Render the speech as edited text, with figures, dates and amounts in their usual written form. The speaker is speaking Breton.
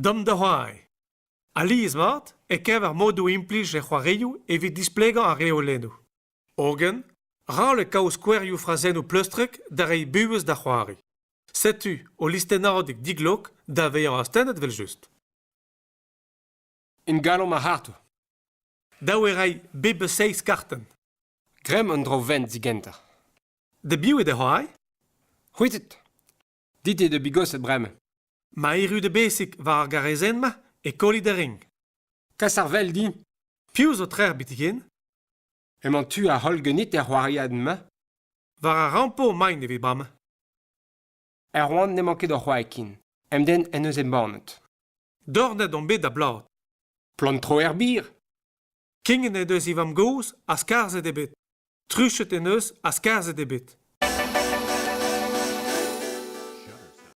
Dom de c'hoai. Ali mat e kev ar modo implij e c'hoareioù evit displegañ ar reolennoù. Orgen, ral e kaoz kouerioù frazennoù plustrek da rei buez da c'hoari. Setu o listennadig diglok da veillant a stennet vel just. In galon ma harto. Daou e rai bebe 6 karten. Grem un dro vent zigenter. De bio e de c'hoai? Huitet. Dit e de bigos et breme. Ma iru de besik war ar garezenma e koli de ring. Kas ar vel di? Pius o trer bitigin, Emañ tu a hol genit er c'hoariad ma? war a rampo main evit brame. Er oan ne manket ur c'hoaekin. Em den en eus embannet. Dornet on bet da blad. Plant tro er bir. Kingen e deus ivam gouz a skarzet ebet. Truchet en eus a skarzet ebet.